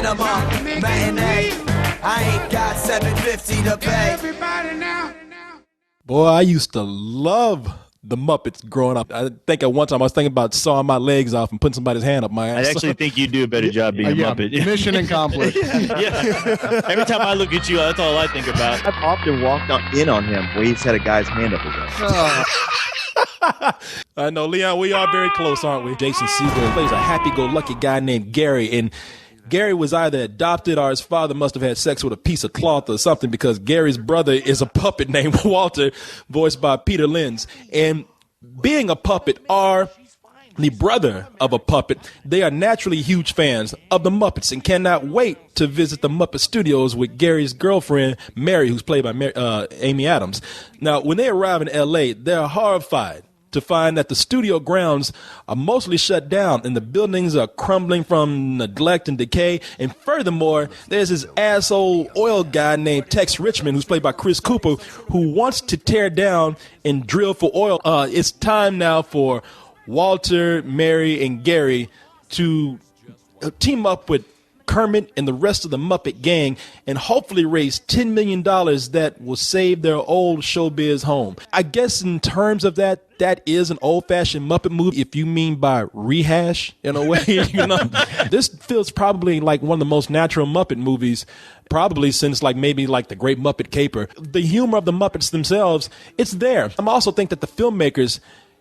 cinema matinee. I ain't got $7.50 to pay. Everybody now. Boy, I used to love the Muppets growing up. I think at one time I was thinking about sawing my legs off and putting somebody's hand up my ass. I actually think you do a better job being a Muppet. Mission accomplished. Yeah. Every time I look at you, that's all I think about. I've often walked in on him where he's had a guy's hand up his ass. I know, Leon, we are very close, aren't we? Jason Segel plays a happy-go-lucky guy named Gary, and Gary was either adopted or his father must have had sex with a piece of cloth or something, because Gary's brother is a puppet named Walter, voiced by Peter Lenz. And being a puppet or the brother of a puppet, they are naturally huge fans of the Muppets and cannot wait to visit the Muppet Studios with Gary's girlfriend, Mary, who's played by Amy Adams. Now, when they arrive in L.A., they're horrified to find that the studio grounds are mostly shut down and the buildings are crumbling from neglect and decay. And furthermore, there's this asshole oil guy named Tex Richmond, who's played by Chris Cooper, who wants to tear down and drill for oil. It's time now for Walter, Mary, and Gary to team up with Kermit and the rest of the Muppet gang and hopefully raise $10 million that will save their old showbiz home. I guess in terms of that is an old-fashioned Muppet movie, if you mean by rehash in a way. You know, this feels probably like one of the most natural Muppet movies, probably since maybe the Great Muppet Caper. The humor of the Muppets themselves, it's there. I also think that the filmmakers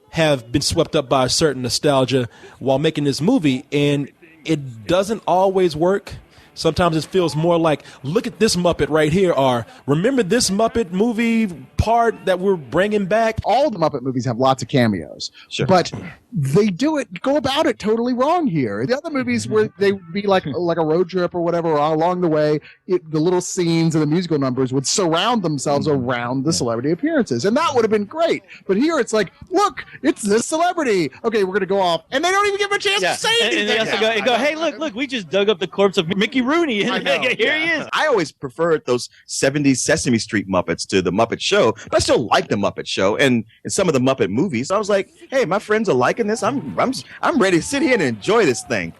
have been swept up by a certain nostalgia while making this movie, and it doesn't always work. Sometimes it feels more like, look at this Muppet right here, or remember this Muppet movie part that we're bringing back. All the Muppet movies have lots of cameos, Sure. but they go about it totally wrong here. The other movies where they would be like a road trip or whatever, or along the way, the little scenes and the musical numbers would surround themselves around the celebrity appearances, and that would have been great. But here it's like, look, it's this celebrity. Okay, we're going to go off, and they don't even give him a chance to say anything. And they also go, hey, look, we just dug up the corpse of Mickey Rooney, and here he is. I always preferred those 70s Sesame Street Muppets to the Muppet Show, but I still like the Muppet Show and some of the Muppet movies. So I was like, hey, my friends are liking this. I'm ready to sit here and enjoy this thing.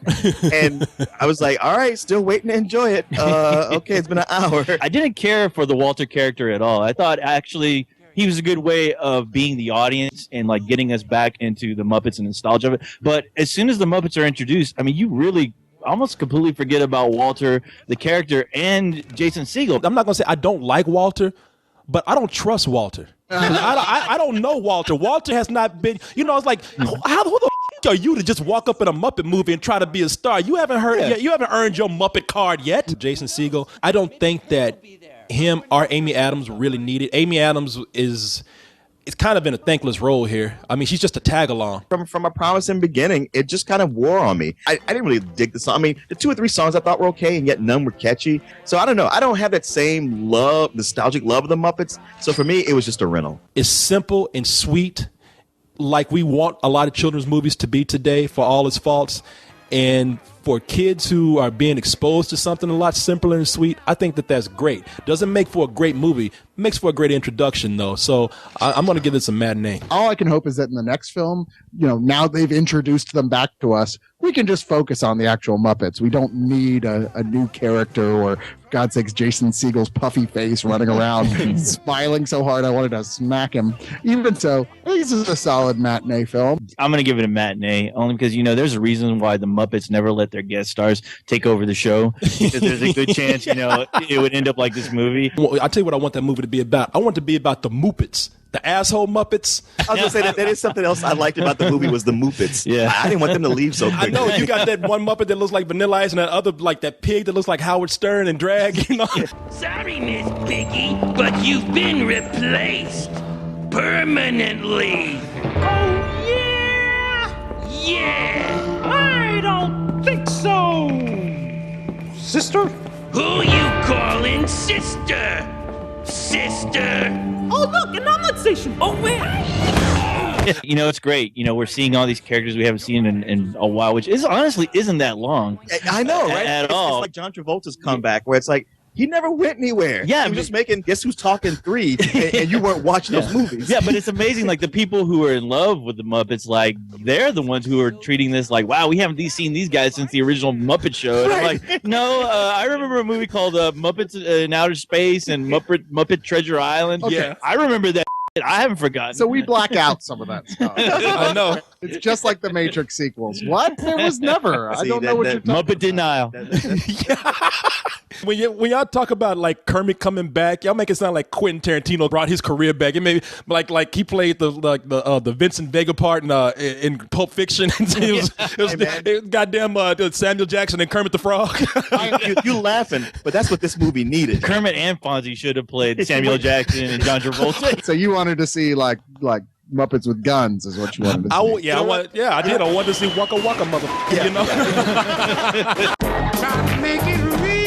And I was like, all right, still waiting to enjoy it. Okay, it's been an hour. I didn't care for the Walter character at all. I thought actually he was a good way of being the audience and getting us back into the Muppets and nostalgia of it. But as soon as the Muppets are introduced, I mean, you really almost completely forget about Walter, the character, and Jason Segel. I'm not going to say I don't like Walter, but I don't trust Walter. I don't know Walter. Walter has not been, it's like, who the are you to just walk up in a Muppet movie and try to be a star? You haven't you haven't earned your Muppet card yet. Jason Segel, I don't think that him or Amy Adams really needed. Amy Adams is kind of in a thankless role here. I mean, she's just a tag along. From a promising beginning, it just kind of wore on me. I didn't really dig the song. I mean, the 2 or 3 songs I thought were okay, and yet none were catchy. So I don't know. I don't have that same nostalgic love of the Muppets. So for me, it was just a rental. It's simple and sweet, like we want a lot of children's movies to be today, for all its faults. And for kids who are being exposed to something a lot simpler and sweet, I think that that's great. Doesn't make for a great movie, makes for a great introduction, though. So I'm going to give this a matinee. All I can hope is that in the next film, now they've introduced them back to us, we can just focus on the actual Muppets. We don't need a new character or, for God's sakes, Jason Segel's puffy face running around smiling so hard I wanted to smack him. Even so, I think this is a solid matinee film. I'm going to give it a matinee only because, there's a reason why the Muppets never let their guest stars take over the show, because there's a good chance, it would end up like this movie. Well, I'll tell you what I want that movie to be about. I want it to be about the Muppets. The asshole Muppets. I was going to say that is something else I liked about the movie was the Muppets. Yeah. I didn't want them to leave so quick. I know, you got that one Muppet that looks like Vanilla Ice and that other, that pig that looks like Howard Stern and drag, Sorry, Miss Piggy, but you've been replaced permanently. Oh, yeah? Yeah. I don't think so. Sister? Who you calling sister? Sister? Oh, look, an omelet station. Oh, where? It's great. We're seeing all these characters we haven't seen in a while, which honestly isn't that long. I know, right? At all. It's like John Travolta's comeback, where it's like, he never went anywhere. Yeah, he was just making Guess Who's Talking 3, and you weren't watching those movies. Yeah, but it's amazing. Like the people who are in love with the Muppets, like they're the ones who are treating this like, wow, we haven't seen these guys since the original Muppet Show. And I'm like, no, I remember a movie called Muppets in Outer Space and Muppet Treasure Island. Okay. Yeah. I remember that. I haven't forgotten. So we black out some of that stuff. I know. It's just like the Matrix sequels. What? There was never. I See, don't know what you're talking Muppet denial. When y'all talk about like Kermit coming back, y'all make it sound like Quentin Tarantino brought his career back. It may like he played the Vincent Vega part in Pulp Fiction. it was goddamn Samuel Jackson and Kermit the Frog. You laughing, but that's what this movie needed. Kermit and Fonzie should have played Samuel Jackson and John Travolta. So you wanted to see like Muppets with guns is what you wanted to see. I did. I wanted to see Waka Waka, motherfucker. You know. Trying to make it real.